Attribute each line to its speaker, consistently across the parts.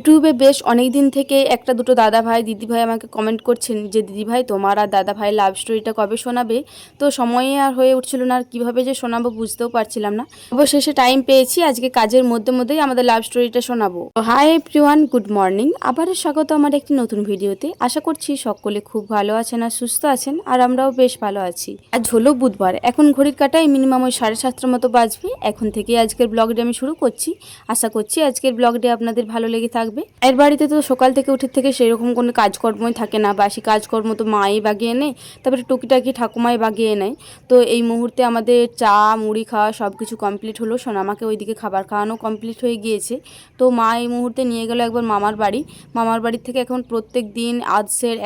Speaker 1: ইউটিউবে বেশ অনেক দিন থেকে একটা দুটো দাদাভাই দিদিভাই আমাকে কমেন্ট করছেন যে দিদিভাই তোমার আর দাদাভাই লাভ স্টোরিটা কবে শোনাবে। তো সময়ে আর হয়ে উঠছিল না, আর কীভাবে যে শোনাবো বুঝতেও পারছিলাম না। অবশেষে টাইম পেয়েছি, আজকে কাজের মধ্যেই আমাদের লাভ স্টোরিটা শোনাবো। Hi everyone, good morning. আবারও স্বাগত আমার একটি নতুন ভিডিওতে। আশা করছি সকলে খুব ভালো আছেন আর সুস্থ আছেন, আর আমরাও বেশ ভালো আছি। আজ হলো বুধবার, এখন ঘড়ির কাটায় মিনিমাম ওই 7:30টার মতো বাজবে। এখন থেকে আজকের ব্লগটি আমি শুরু করছি। আশা করছি আজকের ব্লগটি আপনাদের ভালো লেগে থাকবে। এর বাড়িতে তো সকাল থেকে উঠে থেকে সেরকম কোনো কাজকর্মই থাকে না, বাসি কাজকর্ম তো মাই বাগিয়ে নেয়, তারপরে টুকিটাকি ঠাকুমাই বাগিয়ে নেয়। তো এই মুহূর্তে আমাদের চা মুড়ি খাওয়া সব কিছু কমপ্লিট হলো, সোনামাকে ওইদিকে খাবার খাওয়ানো কমপ্লিট হয়ে গিয়েছে। তো মা এই মুহূর্তে নিয়ে গেল একবার মামার বাড়ির থেকে এখন প্রত্যেক দিন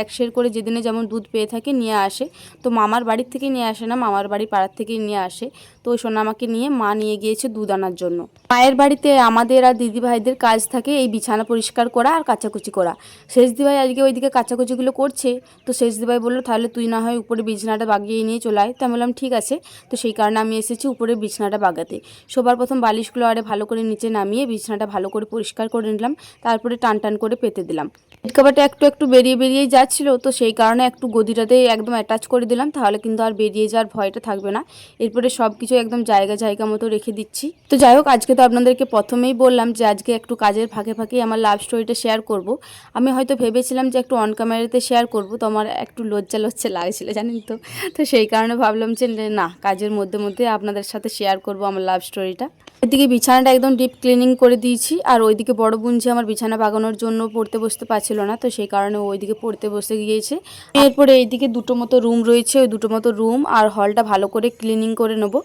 Speaker 1: এক সের করে যেদিনে যেমন দুধ পেয়ে থাকে নিয়ে আসে। তো মামার বাড়ির থেকে নিয়ে আসে না, মামার বাড়ি পাড়ার থেকেই নিয়ে আসে। তো সোনামাকে নিয়ে মা নিয়ে গিয়েছে দুধ আনার জন্য। মায়ের বাড়িতে আমাদের আর দিদিভাইদের কাজ থাকে এই বিছানা পরিষ্কার করা আর কাচাকুচি করা। শেষ দিভাই আজকে ওইদিকে কাচাকুচিগুলো করছে। তো শেষ দিভাই বললো তাহলে তুই না হয় উপরে বিছানাটা বাগিয়ে নিয়ে চলে আয়। তো আমি বললাম ঠিক আছে। তো সেই কারণে আমি এসেছি উপরে বিছানাটা বাগাতে। সবার প্রথম বালিশগুলো আরে ভালো করে নিচে নামিয়ে বিছানাটা ভালো করে পরিষ্কার করে নিলাম, তারপরে টান টান করে পেতে দিলাম। বেড কভারটা একটু একটু বেরিয়েই যাচ্ছিলো, তো সেই কারণে একটু গদিটাতে একদম অ্যাটাচ করে দিলাম, তাহলে কিন্তু আর বেরিয়ে যাওয়ার ভয়টা থাকবে না। এরপরে সব কিছু একদম জায়গা মতো রেখে দিচ্ছি। তো যাই হোক, আজকে তো আপনাদেরকে প্রথমেই বললাম যে আজকে একটু কাজের ফাঁকে আমার লাভ স্টোরিটা শেয়ার করব। আমি হয়তো ভেবেছিলাম যে একটু অন ক্যামেরাতে শেয়ার করব, তো আমার একটু লজ্জা লাগছিল জানেন তো। তো সেই কারণে ভাবলাম যে না, কাজের মধ্যে আপনাদের সাথে শেয়ার করব আমার লাভ স্টোরিটা। এদিকে বিছানাটা একদম ডিপ ক্লিনিং করে দিয়েছি, আর ওইদিকে বড় বুনছি আমার বিছানা বাগানোর জন্য পড়তে বসতে পারছিল না, তো সেই কারণে ওইদিকে পড়তে বসে গিয়েছে। এরপরে এইদিকে দুটো মতো রুম রয়েছে, ওই দুটো মতো রুম আর হলটা ভালো করে ক্লিনিং করে নেবো।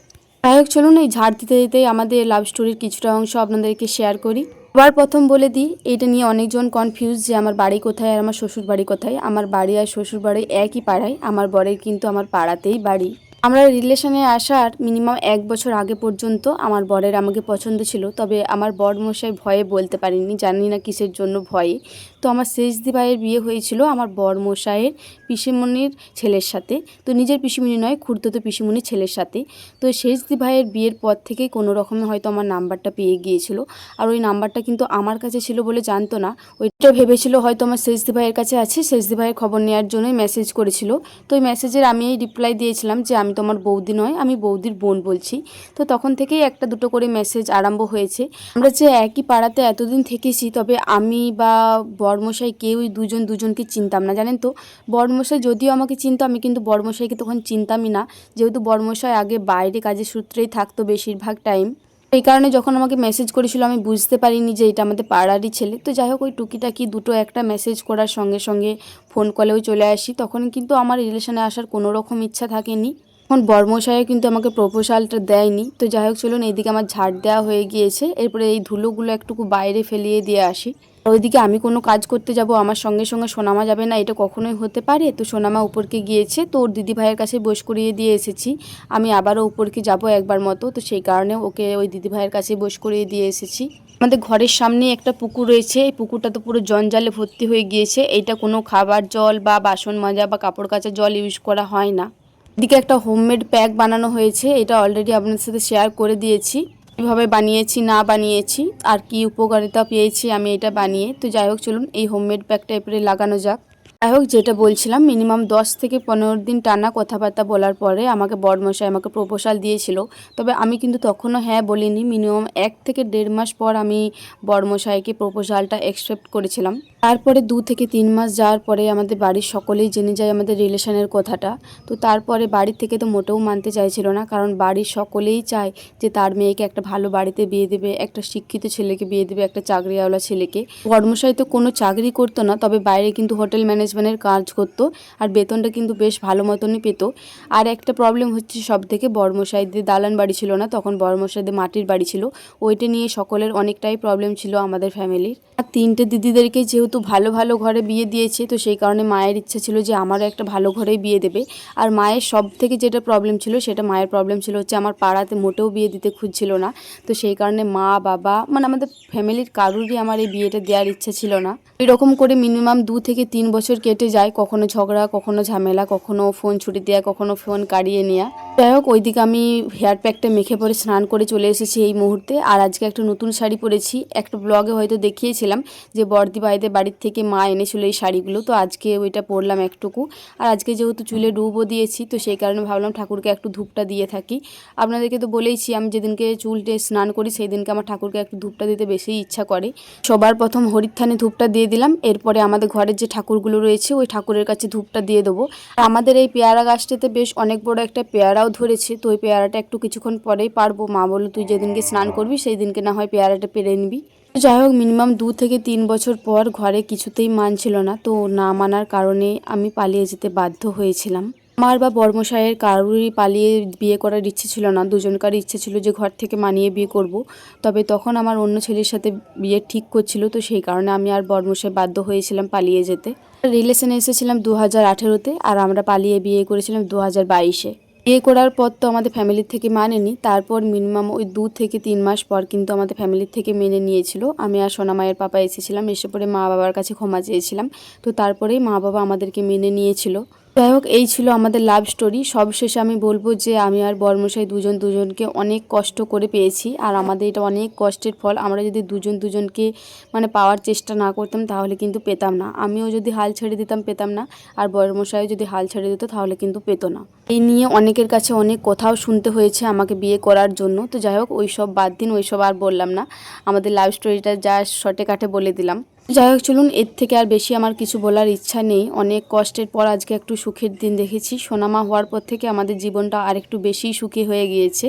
Speaker 1: যাই হোক, চলুন এই ঝাড় দিতে আমাদের লাভ স্টোরির কিছুটা অংশ আপনাদেরকে শেয়ার করি। আবার প্রথম বলে দিই, এটা নিয়ে অনেকজন কনফিউজ যে আমার বাড়ি কোথায় আর আমার শ্বশুর বাড়ি কোথায়। আমার বাড়ি আর শ্বশুর বাড়ি একই পাড়ায়, আমার বরের কিন্তু আমার পাড়াতেই বাড়ি। আমরা রিলেশনে আসার মিনিমাম 1 বছর আগে পর্যন্ত আমার বরের আমাকে পছন্দ ছিল, তবে আমার বর মশাই ভয়ে বলতে পারিনি, জানি না কিসের জন্য ভয়ে। তো আমার শেষদি ভাইয়ের বিয়ে হয়েছিল আমার বর মশাইয়ের পিসিমণির ছেলের সাথে। তো নিজের পিসিমণি নয়, খুড়তুতো পিসিমণির ছেলের সাথে। তো শেষদি ভাইয়ের বিয়ের পর থেকেই কোনো রকমে হয়তো আমার নাম্বারটা পেয়ে গিয়েছিল, আর ওই নাম্বারটা কিন্তু আমার কাছে ছিল বলে জানতো না। ওইটা ভেবেছিল হয়তো আমার শেষদি ভাইয়ের কাছে আছে, শেষদি ভাইয়ের খবর নেওয়ার জন্যই মেসেজ করেছিল। তো ওই মেসেজের আমি এই রিপ্লাই দিয়েছিলাম যে আমি তোমার বৌদি নয়, আমি বৌদির বোন বলছি। তো তখন থেকেই একটা দুটো করে মেসেজ আরম্ভ হয়েছে। আমরা যে একই পাড়াতে এতদিন থেকেছি, তবে আমি বা বরমশাই কেউই দুজনকে চিনতাম না, জানেন তো। বরমশাই যদিও আমাকে চিনতো, আমি কিন্তু বরমশাইকে তখন চিনতামই না, যেহেতু বরমশাই আগে বাইরে কাজের সূত্রেই থাকতো বেশিরভাগ টাইম। এই কারণে যখন আমাকে মেসেজ করেছিল আমি বুঝতে পারিনি যে এটা আমাদের পাড়ারই ছেলে। তো যাই হোক, ওই টুকিটাকি দুটো একটা মেসেজ করার সঙ্গে সঙ্গে ফোন কলেও চলে আসি। তখন কিন্তু আমার রিলেশনে আসার কোনো রকম ইচ্ছা থাকেনি। এখন বরমশাইও কিন্তু আমাকে প্রপোজালটা দেয়নি। তো যাই হোক, চলুন এইদিকে আমার ঝাড় দেওয়া হয়ে গিয়েছে, এরপরে এই ধুলোগুলো একটুকু বাইরে ফেলিয়ে দিয়ে আসি। ওইদিকে আমি কোনো কাজ করতে যাব, আমার সঙ্গে সোনামা যাবে না, এটা কখনোই হতে পারে। তো সোনামা উপরকে গিয়েছে, তো ওর দিদি ভাইয়ের কাছে বস করিয়ে দিয়ে এসেছি। আমি আবারও উপরকে যাব একবার মতো, তো সেই কারণে ওকে ওই দিদি ভাইয়ের কাছে বস করিয়ে দিয়ে এসেছি। আমাদের ঘরের সামনে একটা পুকুর রয়েছে, এই পুকুরটা তো পুরো জঞ্জালে ভর্তি হয়ে গিয়েছে। এইটা কোনো খাবার জল বা বাসন মাজা বা কাপড় কাচার জল ইউজ করা হয় না। এদিকে একটা হোমমেড প্যাক বানানো হয়েছে, এটা অলরেডি আপনাদের সাথে শেয়ার করে দিয়েছি কীভাবে বানিয়েছি না বানিয়েছি আর কি উপকারিতা পেয়েছি আমি এটা বানিয়ে। তো যাই হোক, চলুন এই হোমমেড প্যাকটা এরপরে লাগানো যাক। যাই হোক, যেটা বলছিলাম, মিনিমাম 10 থেকে 15 দিন টানা কথাবার্তা বলার পরে আমাকে বরমশাই আমাকে প্রপোজাল দিয়েছিল, তবে আমি কিন্তু তখনও হ্যাঁ বলিনি। মিনিমাম 1 থেকে 1.5 মাস পর আমি বরমশাইকে প্রপোজালটা অ্যাকসেপ্ট করেছিলাম। তারপরে 2 থেকে 3 মাস যাওয়ার পরে আমাদের বাড়ির সকলেই জেনে যায় আমাদের রিলেশনের কথাটা। তো তারপরে বাড়ির থেকে তো মোটেও মানতে চাইছিল না, কারণ বাড়ির সকলেই চায় যে তার মেয়েকে একটা ভালো বাড়িতে বিয়ে দেবে, একটা শিক্ষিত ছেলেকে বিয়ে দেবে, একটা চাকরিওয়ালা ছেলেকে। বরমশাই তো কোনো চাকরি করতো না, তবে বাইরে কিন্তু হোটেল ম্যানেজমেন্টের কাজ করতো, আর বেতনটা কিন্তু বেশ ভালো মতনই পেত। আর একটা প্রবলেম হচ্ছে, সব থেকে বরমশাইদের দালান বাড়ি ছিল না, তখন বরমশাইদের মাটির বাড়ি ছিল। ওইটা নিয়ে সকলের অনেকটাই প্রবলেম ছিল আমাদের ফ্যামিলির। আর 3টে দিদিদেরকে যেহেতু ভালো ভালো ঘরে বিয়ে দিয়েছে, তো সেই কারণে মায়ের ইচ্ছা ছিল যে আমারও একটা ভালো ঘরেই বিয়ে দেবে। আর মায়ের সব থেকে যেটা প্রবলেম ছিল, সেটা মায়ের প্রবলেম ছিল হচ্ছে আমার পাড়াতে মোটেও বিয়ে দিতে খুঁজছিল না। তো সেই কারণে মা বাবা মানে আমাদের ফ্যামিলির কারোরই আমার এই বিয়েটা দেওয়ার ইচ্ছা ছিল না। এরকম করে মিনিমাম 2 থেকে 3 বছর বছর কেটে যায়, কখনো ঝগড়া, কখনো ঝামেলা, কখনো ফোন ছুটি দেওয়া, কখনো ফোন কাড়িয়ে নেওয়া। যাই হোক, ওইদিকে আমি হেয়ার প্যাকটা মেখে পরে স্নান করে চলে এসেছি এই মুহূর্তে। আর আজকে একটা নতুন শাড়ি পরেছি। একটা ব্লগে হয়তো দেখিয়েছিলাম যে বর্দি ভাইদের বাড়ির থেকে মা এনেছিল এই শাড়িগুলো, তো আজকে ওইটা পরলাম একটুকু। আর আজকে যেহেতু চুলে ডুবও দিয়েছি, তো সেই কারণে ভাবলাম ঠাকুরকে একটু ধূপটা দিয়ে থাকি। আপনাদেরকে তো বলেইছি, আমি যেদিনকে চুলটে স্নান করি সেই দিনকে আমার ঠাকুরকে একটু ধূপটা দিতে বেশি ইচ্ছা করে। সবার প্রথম হরিত্থানে ধূপটা দিয়ে দিলাম, এরপরে আমাদের ঘরের যে ঠাকুরগুলো রয়েছে ওই ঠাকুরের কাছে ধূপটা দিয়ে দেবো। আমাদের এই পেয়ারা গাছটাতে বেশ অনেক বড় একটা পেয়ারাও ধরেছে, তো ওই পেয়ারাটা একটু কিছুক্ষণ পরেই পারবো। মা বললো তুই যেদিনকে স্নান করবি সেই দিনকে না হয় পেয়ারাটা পেরে নিবি। যাই হোক, মিনিমাম 2 থেকে 3 বছর পর ঘরে কিছুতেই মানছিল না, তো না মানার কারণে আমি পালিয়ে যেতে বাধ্য হয়েছিলাম। আমার বা বর্মশাইয়ের কারোরই পালিয়ে বিয়ে করার ইচ্ছে ছিল না, দুজনকারই ইচ্ছে ছিল যে ঘর থেকে মানিয়ে বিয়ে করব। তবে তখন আমার অন্য ছেলের সাথে বিয়ে ঠিক করছিল, তো সেই কারণে আমি আর বর্মশাই বাধ্য হয়েছিলাম পালিয়ে যেতে। রিলেশনে এসেছিলাম 2018-তে, আর আমরা পালিয়ে বিয়ে করেছিলাম 2022-এ। বিয়ে করার পর তো আমাদের ফ্যামিলির থেকে মানেনি, তারপর মিনিমাম ওই 2 থেকে 3 মাস পর কিন্তু আমাদের ফ্যামিলির থেকে মেনে নিয়েছিল। আমি আর সোনামায়ের পাপা এসেছিলাম, এসে পরে মা বাবার কাছে ক্ষমা চেয়েছিলাম, তো তারপরেই মা বাবা আমাদেরকে মেনে নিয়েছিল। যাই হোক, এই ছিল আমাদের লাভ স্টোরি। সবশেষে আমি বলবো যে আমি আর বর্মশাই দুজনকে অনেক কষ্ট করে পেয়েছি, আর আমাদের এটা অনেক কষ্টের ফল। আমরা যদি দুজনকে মানে পাওয়ার চেষ্টা না করতাম তাহলে কিন্তু পেতাম না। আমিও যদি হাল ছেড়ে দিতাম পেতাম না, আর বর্মশাইও যদি হাল ছেড়ে দিত তাহলে কিন্তু পেতো না। এই নিয়ে অনেকের কাছে অনেক কথাও শুনতে হয়েছে আমাকে বিয়ে করার জন্য। তো যাই হোক, ওইসব বাদ দিন, ওইসব আর বললাম না। আমাদের লাভ স্টোরিটা যা শর্টে কাটে বলে দিলাম। যাই হোক, চলুন, এর থেকে আর বেশি আমার কিছু বলার ইচ্ছা নেই। অনেক কষ্টের পর আজকে একটু সুখের দিন দেখেছি। সোনামা হওয়ার পর থেকে আমাদের জীবনটা আর একটু বেশি সুখী হয়ে গিয়েছে।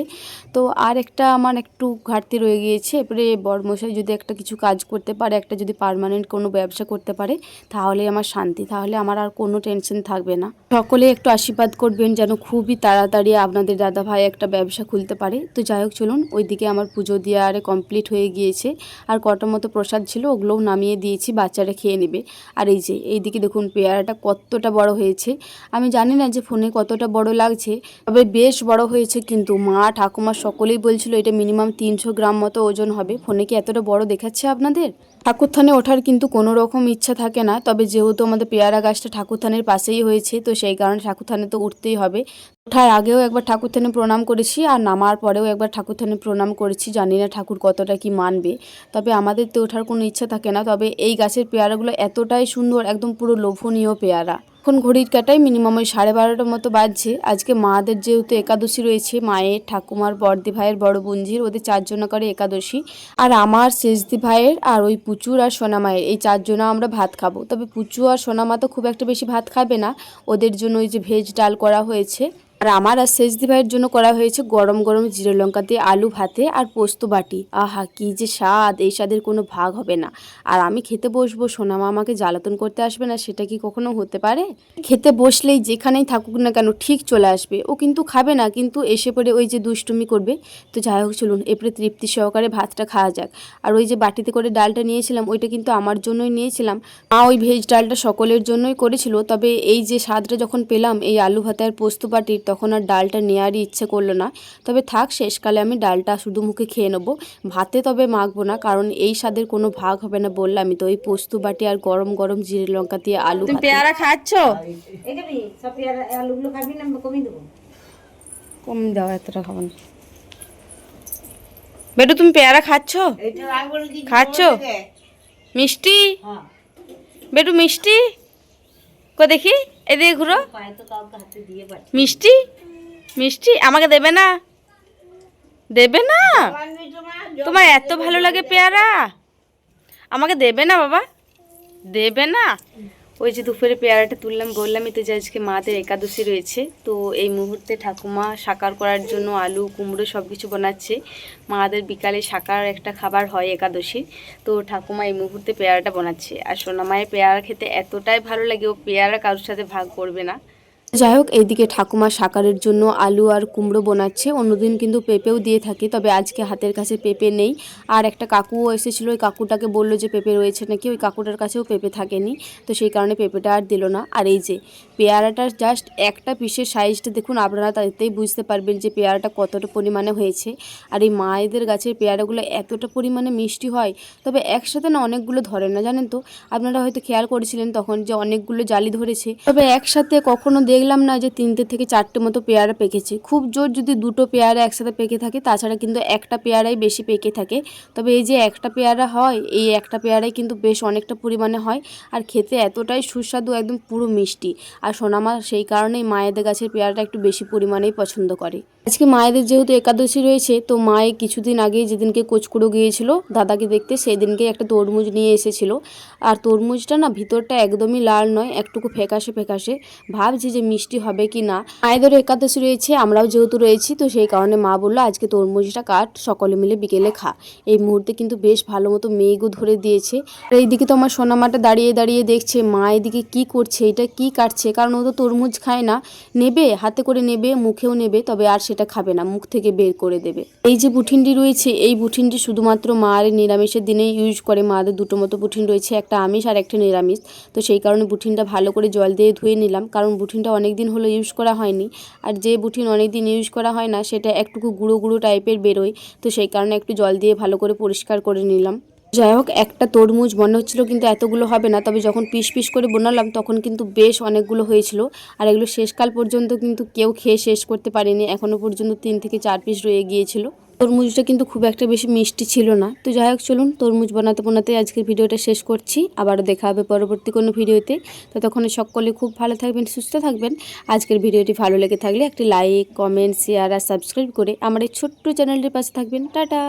Speaker 1: তো আর একটা আমার একটু ঘাটতি রয়ে গিয়েছে, এবারে বড়মশাই যদি একটা কিছু কাজ করতে পারে, একটা যদি পার্মানেন্ট কোনো ব্যবসা করতে পারে, তাহলে আমার শান্তি, তাহলে আমার আর কোনো টেনশন থাকবে না। সকলে একটু আশীর্বাদ করবেন যেন খুবই তাড়াতাড়ি আপনাদের দাদা ভাই একটা ব্যবসা খুলতে পারে। তো যাই হোক, চলুন, ওইদিকে আমার পুজো দিয়ে আরে কমপ্লিট হয়ে গিয়েছে। আর কটা মতো প্রসাদ ছিল, ওগুলোও নামিয়ে দিয়েছি, বাচ্চারা খেয়ে নেবে। আর এই যে এইদিকে দেখুন পেয়ারাটা কতটা বড় হয়েছে। আমি জানি না যে ফোনে কতটা বড় লাগছে, তবে বেশ বড় হয়েছে। কিন্তু মা ঠাকুমা সকলেই বলছিল এটা মিনিমাম 300 গ্রাম মতো ওজন হবে। ফোনে কি এতটা বড় দেখাচ্ছে আপনাদের? ঠাকুরথানে ওঠার কিন্তু কোনো রকম ইচ্ছা থাকে না, তবে যেহেতু আমাদের পেয়ারা গাছটা ঠাকুরথানের পাশেই হয়েছে, তো সেই কারণে ঠাকুরথানে তো উঠতেই হবে। ওঠার আগেও একবার ঠাকুরথানে প্রণাম করেছি, আর নামার পরেও একবার ঠাকুরথানে প্রণাম করেছি। জানি না ঠাকুর কতটা কি মানবে, তবে আমাদের তো ওঠার কোনো ইচ্ছা থাকে না। তবে এই গাছের পেয়ারাগুলো এতটাই সুন্দর, একদম পুরো লোভনীয় পেয়ারা। এখন ঘড়ির কাটায় মিনিমাম ওই 12:30টার মতো বাজছে। আজকে মাদের যেহেতু একাদশী রয়েছে, মায়ের, ঠাকুমার, বড়দি ভাইয়ের, বড় বোনঝির, ওদের 4 জন করে একাদশী। আর আমার, শেষদি ভাইয়ের, আর ওই পুচুর আর সোনামায়ের, এই 4 জনা আমরা ভাত খাবো। তবে পুচু আর সোনামা তো খুব একটা বেশি ভাত খাবে না, ওদের জন্য ওই যে ভেজ ডাল করা হয়েছে। আর আমার আর শেষদি ভাইয়ের জন্য করা হয়েছে গরম গরম জিরে লঙ্কা দিয়ে আলু ভাতে আর পোস্ত বাটি। আহা, কি যে স্বাদ! এই স্বাদের কোনো ভাগ হবে না। আর আমি খেতে বসবো, সোনামা আমাকে জ্বালাতন করতে আসবে না, সেটা কি কখনো হতে পারে? খেতে বসলেই যেখানেই থাকুক না কেন ঠিক চলে আসবে। ও কিন্তু খাবে না, কিন্তু এসে পড়ে ওই যে দুষ্টুমি করবে। তো যাই হোক, চলুন, এরপরে তৃপ্তি সহকারে ভাতটা খাওয়া যাক। আর ওই যে বাটিতে করে ডালটা নিয়েছিলাম, ওইটা কিন্তু আমার জন্যই নিয়েছিলাম। মা ওই ভেজ ডালটা সকলের জন্যই করেছিল, তবে এই যে স্বাদটা যখন পেলাম এই আলু ভাতে আর পোস্ত বাটির, তখন আর ডালটা নেওয়ারই ইচ্ছে করলো না। তবে থাক, শেষকালে আমি ডালটা শুধু মুখে খেয়ে নেবো, ভাতে তবে মাখবো না, কারণ এই স্বাদের কোনো ভাগ হবে না বললামই তো। ওই পোস্ত বাটি আর গরম গরম জিরে লঙ্কা দিয়ে আলু ভাতে। পেয়ারা খাচ্ছ? কম দাও, এতটা খাবো না। বেটু, তুমি পেয়ারা খাচ্ছ? খাচ্ছ মিষ্টি? বেটু মিষ্টি কো দেখি, এদিকে ঘুরো। মিষ্টি মিষ্টি আমাকে দেবে না? দেবে না? তোমার এত ভালো লাগে পেয়ারা, আমাকে দেবে না বাবা? দেবে না? ওই যে দুপুরে পেয়ারাটা তুললাম, বললামই তো যে আজকে মাদের একাদশী রয়েছে। তো এই মুহূর্তে ঠাকুমা সাকার করার জন্য আলু কুমড়ো সব কিছু বানাচ্ছে। মাদের বিকালে সাকার একটা খাবার হয় একাদশী, তো ঠাকুমা এই মুহূর্তে পেয়ারাটা বানাচ্ছে। আর সোনামায়ের পেয়ারা খেতে এতটাই ভালো লাগে, ও পেয়ারা কারোর সাথে ভাগ করবে না। যাই হোক, এইদিকে ঠাকুমা সাকারের জন্য আলু আর কুমড়ো বানাচ্ছে। অন্যদিন কিন্তু পেঁপেও দিয়ে থাকে, তবে আজকে হাতের কাছে পেঁপে নেই। আর একটা কাকুও এসেছিলো, ওই কাকুটাকে বললো যে পেঁপে রয়েছে নাকি, ওই কাকুটার কাছেও পেঁপে থাকেনি, তো সেই কারণে পেঁপেটা আর দিল না। আর এই যে পেয়ারাটার জাস্ট একটা পিসের সাইজটা দেখুন, আপনারা তাতেই বুঝতে পারবেন যে পেয়ারাটা কতটা পরিমাণে হয়েছে। আর এই মায়েদের গাছের পেয়ারাগুলো এতটা পরিমাণে মিষ্টি হয়, তবে একসাথে না অনেকগুলো ধরে না, জানেন তো। আপনারা হয়তো খেয়াল করেছিলেন তখন যে অনেকগুলো জালি ধরেছে, তবে একসাথে কখনো দেখলাম না যে 3টে থেকে 4টে মতো পেয়ারা পেকেছে। খুব জোর যদি 2টো পেয়ারা একসাথে পেকে থাকে, তাছাড়া কিন্তু একটা পেয়ারাই বেশি পেকে থাকে। তবে এই যে একটা পেয়ারা হয়, এই একটা পেয়ারাই কিন্তু বেশ অনেকটা পরিমাণে হয়, আর খেতে এতটাই সুস্বাদু, একদম পুরো মিষ্টি। আর সোনামা সেই কারণেই মায়েদের গাছের পেয়ারাটা একটু বেশি পরিমাণেই পছন্দ করে। আজকে মায়েদের যেহেতু একাদশী রয়েছে, তো মায়ে কিছুদিন আগেই যেদিনকে কোচকুড়ো গিয়েছিল দাদাকে দেখতে, সেই দিনকে একটা তরমুজ নিয়ে এসেছিল। আর তরমুজটা না ভিতরটা একদমই লাল নয়, একটুকু ফ্যাকাশে ফ্যাকাশে, ভাবছি যে মিষ্টি হবে কি না। মায়েদেরও একাদশী রয়েছে, আমরাও যেহেতু রয়েছি, তো সেই কারণে মা বললো আজকে তরমুজটা কাট, সকলে মিলে বিকেলে খা। এই মুহূর্তে কিন্তু বেশ ভালো মতো মেঘও ধরে দিয়েছে। আর এইদিকে তো আমার সোনামাটা দাঁড়িয়ে দাঁড়িয়ে দেখছে মা এদিকে কি করছে, এটা কি কাটছে, কারণ ও তো তরমুজ খায় না। নেবে, হাতে করে নেবে, মুখেও নেবে, তবে আর সেটা খাবে না, মুখ থেকে বের করে দেবে। এই যে বুঠিনটি রয়েছে, এই বুঠিনটি শুধুমাত্র মায়ের নিরামিষের দিনেই ইউজ করে। মাদের 2টো মতো বুঠিন রয়েছে, একটা আমিষ আর একটা নিরামিষ। তো সেই কারণে বুঠিনটা ভালো করে জল দিয়ে ধুয়ে নিলাম, কারণ বুঠিনটা অনেক দিন হলো ইউজ করা হয়নি। আর যে বুঠিন অনেক দিন ইউজ করা হয় না, সেটা একটুকু গুঁড়ো গুঁড়ো টাইপের বেরোয়, তো সেই কারণে একটু জল দিয়ে ভালো করে পরিষ্কার করে নিলাম। যাই হোক, একটা তরমুজ মনে হচ্ছিলো কিন্তু এতগুলো হবে না, তবে যখন পিস পিস করে বানালাম তখন কিন্তু বেশ অনেকগুলো হয়েছিল। আর এগুলো শেষকাল পর্যন্ত কিন্তু কেউ খেয়ে শেষ করতে পারেনি, এখনও পর্যন্ত 3 থেকে 4 পিস রয়ে গিয়েছিল। তরমুজটা কিন্তু খুব একটা বেশি মিষ্টি ছিল না। তো যাই হোক, চলুন তরমুজ বানাতে বানাতে আজকের ভিডিওটা শেষ করছি। আবারও দেখা হবে পরবর্তী কোনো ভিডিওতে। ততক্ষণ সকলে খুব ভালো থাকবেন, সুস্থ থাকবেন। আজকের ভিডিওটি ভালো লেগে থাকলে একটি লাইক, কমেন্ট, শেয়ার আর সাবস্ক্রাইব করে আমার এই ছোট্ট চ্যানেলটির পাশে থাকবেন। টাটা।